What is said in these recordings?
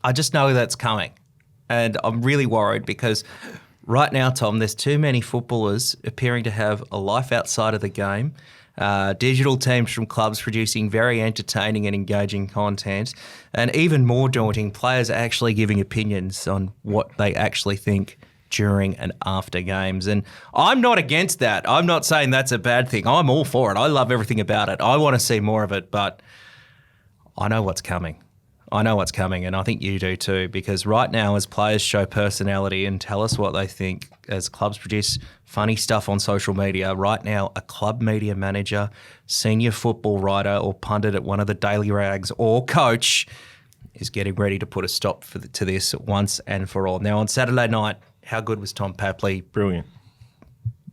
I just know that's coming. And I'm really worried because right now, Tom, there's too many footballers appearing to have a life outside of the game. Digital teams from clubs producing very entertaining and engaging content. And even more daunting, players actually giving opinions on what they actually think during and after games. And I'm not against that. I'm not saying that's a bad thing. I'm all for it. I love everything about it. I want to see more of it, but I know what's coming. I know what's coming, and I think you do too, because right now as players show personality and tell us what they think, as clubs produce funny stuff on social media, right now a club media manager, senior football writer or pundit at one of the daily rags or coach is getting ready to put a stop to this once and for all. Now on Saturday night, how good was Tom Papley? Brilliant.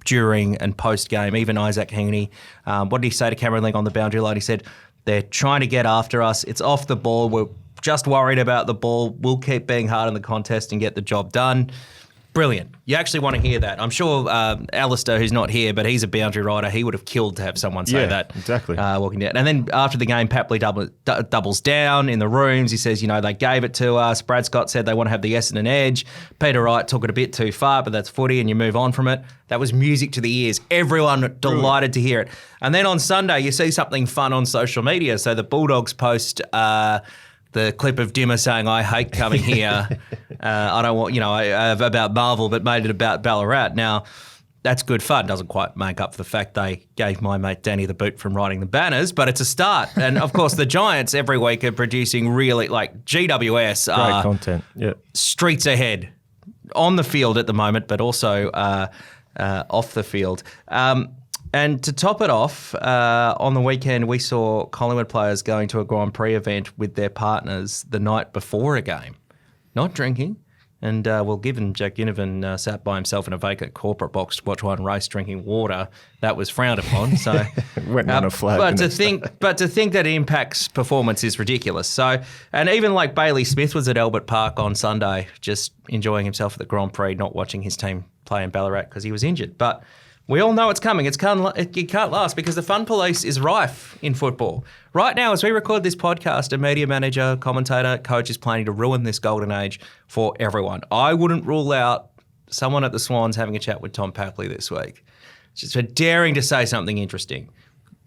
During and post-game, even Isaac Heaney. What did he say to Cameron Ling on the boundary line? He said, they're trying to get after us. It's off the ball. We're just worried about the ball. We'll keep being hard in the contest and get the job done. Brilliant. You actually want to hear that. I'm sure Alistair, who's not here, but he's a boundary rider, he would have killed to have someone say that. Exactly. Walking down. And then after the game, Papley doubles down in the rooms. He says, they gave it to us. Brad Scott said they want to have the Essendon edge. Peter Wright took it a bit too far, but that's footy and you move on from it. That was music to the ears. Everyone delighted to hear it. And then on Sunday, you see something fun on social media. So the Bulldogs post the clip of Dimmer saying, I hate coming here. I don't want, about Marvel, but made it about Ballarat. Now, that's good fun. Doesn't quite make up for the fact they gave my mate Danny the boot from writing the banners, but it's a start. And, of course, the Giants every week are producing really, GWS. Great content, yeah. Streets ahead on the field at the moment, but also off the field. And to top it off, on the weekend we saw Collingwood players going to a Grand Prix event with their partners the night before a game, not drinking. And given Jack Ginnivan sat by himself in a vacant corporate box to watch one race drinking water, that was frowned upon. So went on a flag. But to think that it impacts performance is ridiculous. So, and even like Bailey Smith was at Albert Park on Sunday, just enjoying himself at the Grand Prix, not watching his team play in Ballarat because he was injured. But we all know it's coming. It can't last because the fun police is rife in football. Right now, as we record this podcast, a media manager, commentator, coach is planning to ruin this golden age for everyone. I wouldn't rule out someone at the Swans having a chat with Tom Papley this week, just for daring to say something interesting.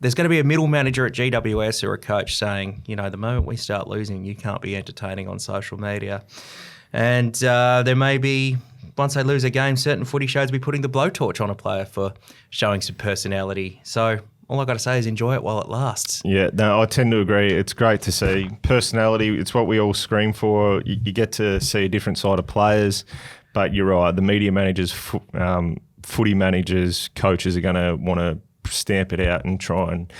There's going to be a middle manager at GWS or a coach saying, the moment we start losing, you can't be entertaining on social media. And there may be, once they lose a game, certain footy shows will be putting the blowtorch on a player for showing some personality. So all I've got to say is enjoy it while it lasts. Yeah, no, I tend to agree. It's great to see personality. It's what we all scream for. You get to see a different side of players. But you're right, the media managers, footy managers, coaches are going to want to stamp it out and try and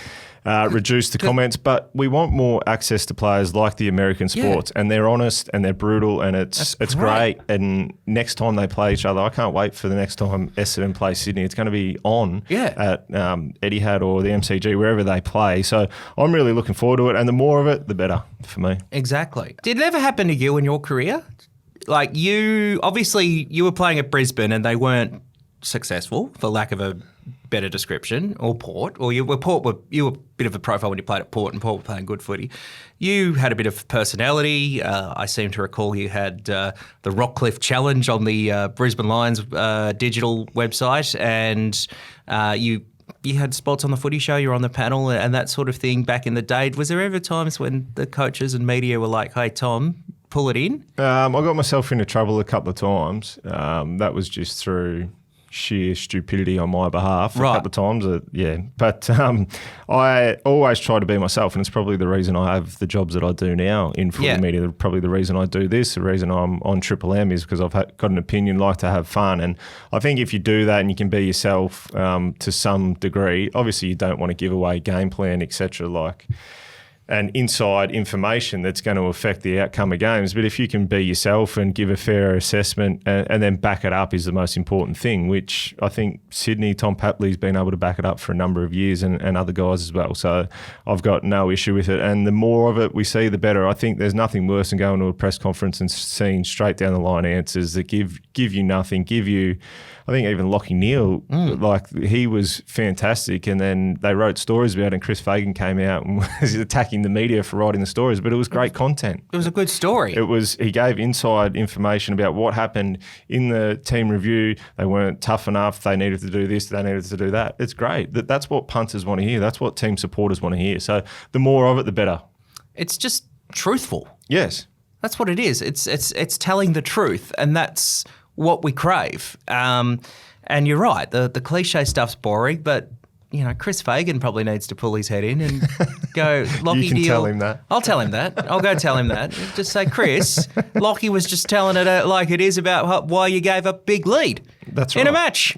reduce the comments, but we want more access to players like the American sports, and they're honest and they're brutal, and it's great. And next time they play each other, I can't wait for the next time Essendon play Sydney. It's going to be on at Etihad or the MCG, wherever they play. So I'm really looking forward to it, and the more of it, the better for me. Exactly. Did it ever happen to you in your career? Like you were playing at Brisbane and they weren't successful, for lack of a better description, or Port, or you were a bit of a profile when you played at Port, and Port were playing good footy. You had a bit of personality. I seem to recall you had the Rockcliffe Challenge on the Brisbane Lions digital website, and you had spots on the footy show, you were on the panel and that sort of thing back in the day. Was there ever times when the coaches and media were like, hey, Tom, pull it in? I got myself into trouble a couple of times. That was just through sheer stupidity on my behalf a couple of times. But I always try to be myself, and it's probably the reason I have the jobs that I do now in footy media. Probably the reason I do this, the reason I'm on Triple M is because I've got an opinion, like to have fun. And I think if you do that and you can be yourself to some degree, obviously you don't want to give away game plan, etc., and inside information that's going to affect the outcome of games. But if you can be yourself and give a fair assessment and then back it up is the most important thing, which I think Sydney, Tom Papley's been able to back it up for a number of years, and other guys as well. So I've got no issue with it. And the more of it we see, the better. I think there's nothing worse than going to a press conference and seeing straight down the line answers that give you nothing, I think even Lachie Neale, he was fantastic, and then they wrote stories about it, and Chris Fagan came out and was attacking thanking the media for writing the stories, but it was great content. It was a good story. He gave inside information about what happened in the team review. They weren't tough enough. They needed to do this. They needed to do that. It's great. That's what punters want to hear. That's what team supporters want to hear. So the more of it, the better. It's just truthful. Yes. That's what it is. It's telling the truth, and that's what we crave. And you're right. The cliche stuff's boring, but Chris Fagan probably needs to pull his head in and go, Lockie, you can tell him that. I'll tell him that. I'll go tell him that. Just say, Chris, Lockie was just telling it like it is about why you gave a big lead. That's right. In a match.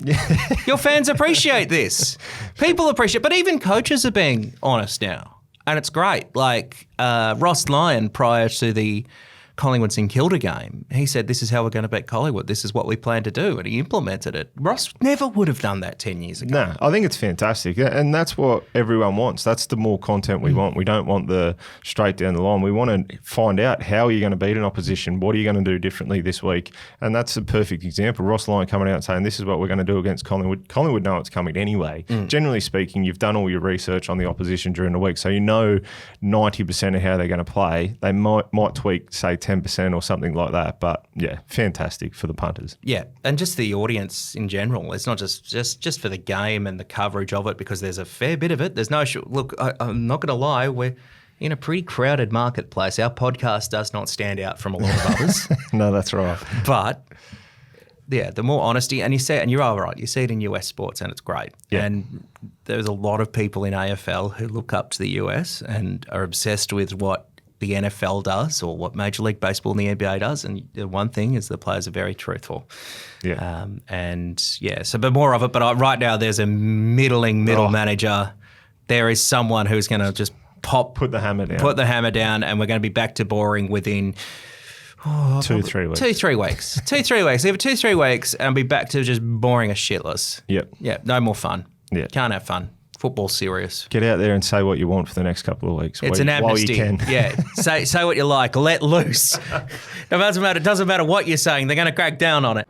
Your fans appreciate this. People appreciate, but even coaches are being honest now. And it's great. Like Ross Lyon, prior to the Collingwood St Kilda game, he said, this is how we're going to beat Collingwood. This is what we plan to do. And he implemented it. Ross never would have done that 10 years ago. No, I think it's fantastic. And that's what everyone wants. That's the more content we want. We don't want the straight down the line. We want to find out how you're going to beat an opposition. What are you going to do differently this week? And that's a perfect example. Ross Lyon coming out and saying, this is what we're going to do against Collingwood. Collingwood know it's coming anyway. Generally speaking, you've done all your research on the opposition during the week. So you know 90% of how they're going to play. They might tweak, say, 10% or something like that. But yeah, fantastic for the punters. Yeah, and just the audience in general. It's not just for the game and the coverage of it, because there's a fair bit of it. There's no look. I'm not going to lie. We're in a pretty crowded marketplace. Our podcast does not stand out from a lot of others. No, that's right. But yeah, the more honesty, and you see it, and you're all right. You see it in US sports, and it's great. Yeah. And there's a lot of people in AFL who look up to the US and are obsessed with what the NFL does or what Major League Baseball and the NBA does. And the one thing is the players are very truthful. Yeah. But more of it. But right now there's a middle manager. There is someone who's going to just put the hammer down. And we're going to be back to boring within 2-3 weeks. 2-3 weeks. 2-3 weeks. Leave it 2-3 weeks and be back to just boring as shitless. Yep. Yeah. No more fun. Yeah. Can't have fun. Football's serious. Get out there and say what you want for the next couple of weeks. It's an amnesty. While you can. Yeah. Say what you like. Let loose. It doesn't matter what you're saying. They're going to crack down on it.